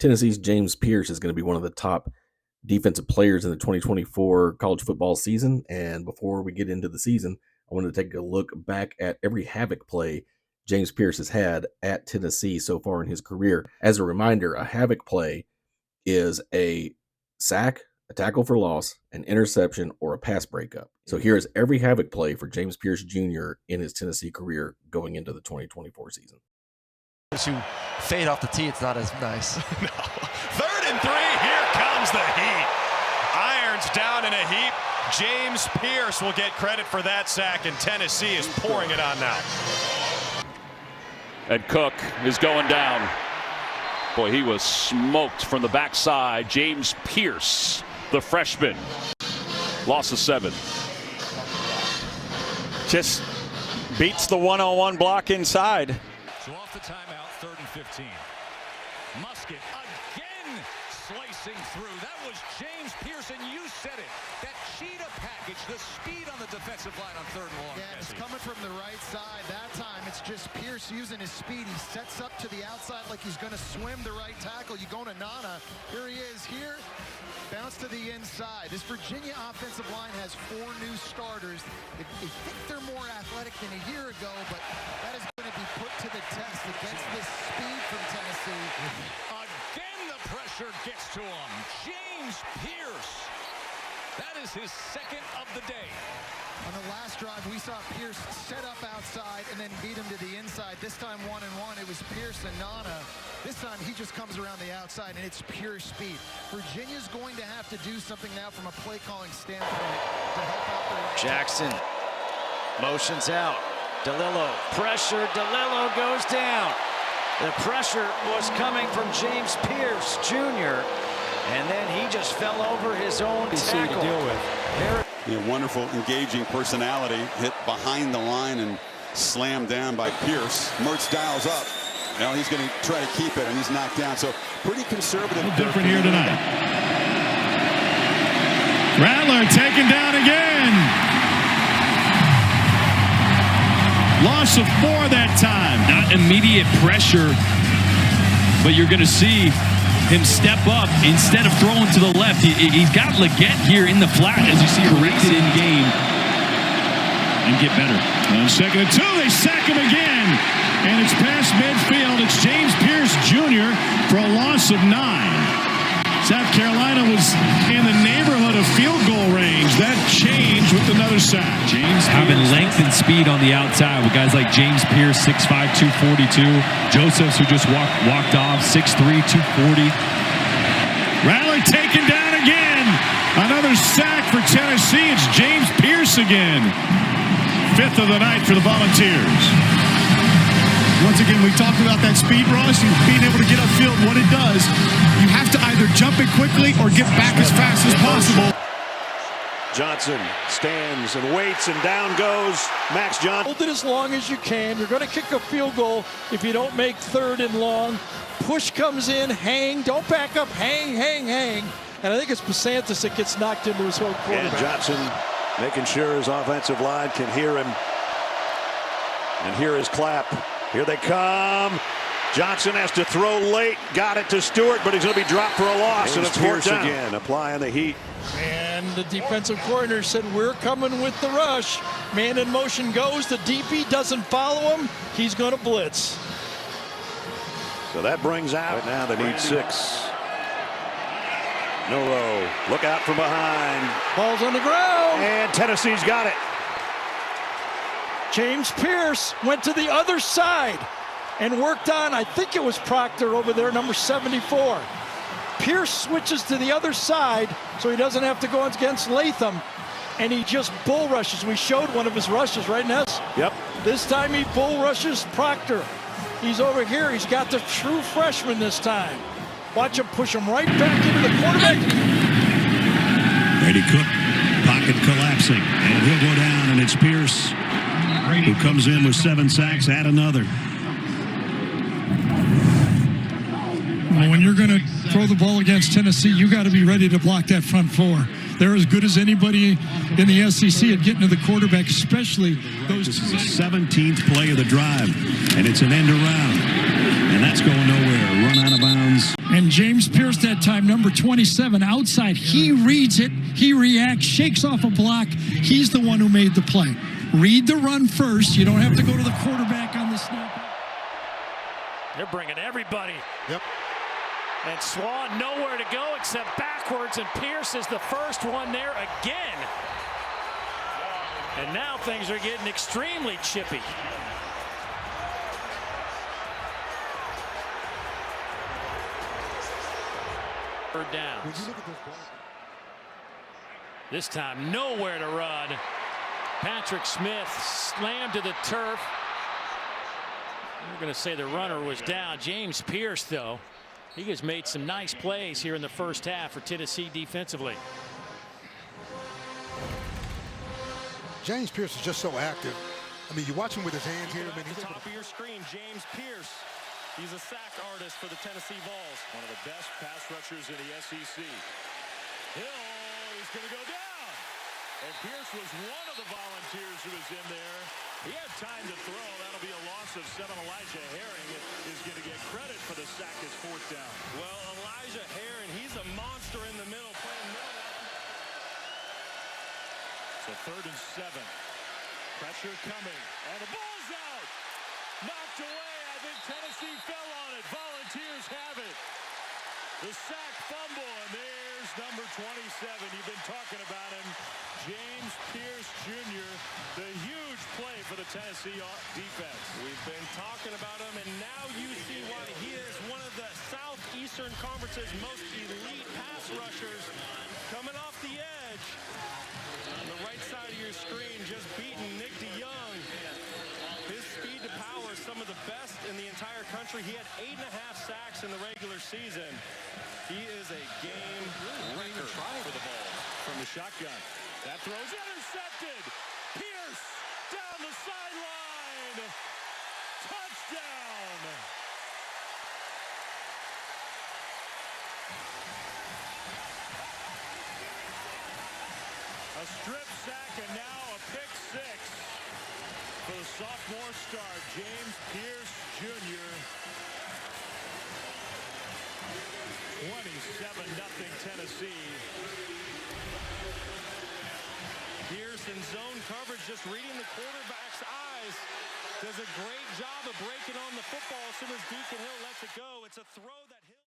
Tennessee's James Pearce is going to be one of the top defensive players in the 2024 college football season. And before we get into the season, I wanted to take a look back at every Havoc play James Pearce has had at Tennessee so far in his career. As a reminder, a Havoc play is a sack, a tackle for loss, an interception, or a pass breakup. So here is every Havoc play for James Pearce Jr. in his Tennessee career going into the 2024 season. Who fade off the tee, it's not as nice. No. 3rd and 3, here comes the heat. Irons down in a heap. James Pearce will get credit for that sack, and Tennessee is pouring it on now. And Cook is going down. Boy, he was smoked from the backside. James Pearce, the freshman, loss of 7. Just beats the one-on-one block inside. So off the timeout, 3rd and 15. Musket again slicing through. That was James Pearce, and you said it. That cheetah package, the speed on the defensive line on 3rd and long. Yeah, it's coming from the right side. That time it's just Pearce using his speed. He sets up to the outside like he's going to swim the right tackle. You go to Nana. Here he is here. Bounce to the inside. This Virginia offensive line has 4 new starters. They think they're more athletic than a year ago, but that is going to be put to the test against this speed from Tennessee. Again, the pressure gets to him. James Pearce. That is his 2nd of the day. On the last drive, we saw Pearce set up outside and then beat him to the inside. This time 1-and-1, it was Pearce and Nana. This time he just comes around the outside and it's pure speed. Virginia's going to have to do something now from a play calling standpoint to help out the right. Jackson motions out. DeLillo, pressure, DeLillo goes down. The pressure was coming from James Pearce Jr. And then he just fell over his own tackle. To deal with. Wonderful, engaging personality, hit behind the line and slammed down by Pearce. Mertz dials up. Now he's going to try to keep it, and he's knocked down. So pretty conservative. A little different here tonight. Rattler taken down again. Loss of 4 that time. Not immediate pressure, but you're going to see him step up instead of throwing to the left. He's got Leggett here in the flat, as you see, corrected in game. And get better. On 2nd and 2, they sack him again. And it's past midfield. It's James Pearce Jr. for a loss of 9. South Carolina was in the neighborhood of field goal range. That changed with another sack. James having length and speed on the outside with guys like James Pearce, 6'5", 242. Josephs, who just walked off, 6'3", 240. Rattler taken down again. Another sack for Tennessee. It's James Pearce again. 5th of the night for the Volunteers. Once again, we talked about that speed rush and being able to get upfield. What it does, you have to either jump it quickly or get back as fast as possible. Johnson stands and waits, and down goes Max Johnson. Hold it as long as you can. You're going to kick a field goal if you don't make 3rd and long. Push comes in, hang, don't back up, hang. And I think it's Pasantis that gets knocked into his own quarterback. And Johnson making sure his offensive line can hear him and hear his clap. Here they come. Johnson has to throw late. Got it to Stewart, but he's going to be dropped for a loss. And it's Pearce again, applying the heat. And the defensive coordinator said, we're coming with the rush. Man in motion goes. The DB doesn't follow him. He's going to blitz. So that brings out. Right now they need 6. Noro, look out from behind. Ball's on the ground. And Tennessee's got it. James Pearce went to the other side and worked on, I think it was Proctor over there, number 74. Pearce switches to the other side so he doesn't have to go against Latham, and he just bull rushes. We showed one of his rushes right now. Yep. This time he bull rushes Proctor. He's over here. He's got the true freshman this time. Watch him push him right back into the quarterback. Brady Cook, pocket collapsing, and he'll go down, and it's Pearce who comes in with 7 sacks, add another. When you're going to throw the ball against Tennessee, you got to be ready to block that front 4. They're as good as anybody in the SEC at getting to the quarterback, especially those. This is the 17th play of the drive, and it's an end around, and that's going nowhere. Run out of bounds. And And James Pearce that time, number 27, outside. He reads it. He reacts, shakes off a block. He's the one who made the play. Read the run first. You don't have to go to the quarterback on the snap. They're bringing everybody. Yep. And Swan nowhere to go except backwards, and Pearce is the first one there again. And now things are getting extremely chippy. Third downs. This time nowhere to run. Patrick Smith slammed to the turf. We're going to say the runner was down. James Pearce, though, he has made some nice plays here in the first half for Tennessee defensively. James Pearce is just so active. I mean, you watch him with his hands here. I mean, he's top of your screen, James Pearce. He's a sack artist for the Tennessee Vols. One of the best pass rushers in the SEC. Hill is going to go down. And Pearce was one of the Volunteers who was in there. He had time to throw. That'll be a loss of 7. Elijah Herring is going to get credit for the sack as 4th down. Well, Elijah Herring, he's a monster in the middle, playing middle. So 3rd and 7. Pressure coming. And the ball's out. Knocked away. I think Tennessee fell on it. Volunteers have it. The sack fumble. And there's number 27. You've been talking about him. James Pearce Jr. The huge play for the Tennessee defense. We've been talking about him, and now you see why he is one of the Southeastern Conference's most elite pass rushers. Coming off the edge. On the right side of your screen, just beating Nick DeYoung. His speed to power is some of the best in the entire country. He had 8.5 sacks in the regular season. He is a game record for the ball from the shotgun. That throw's intercepted. Pearce down the sideline. Touchdown. A strip sack and now a pick 6 for the sophomore star, James Pearce Jr. 27-0 Tennessee. Pearce in zone coverage, just reading the quarterback's eyes. Does a great job of breaking on the football as soon as Deacon Hill lets it go. It's a throw that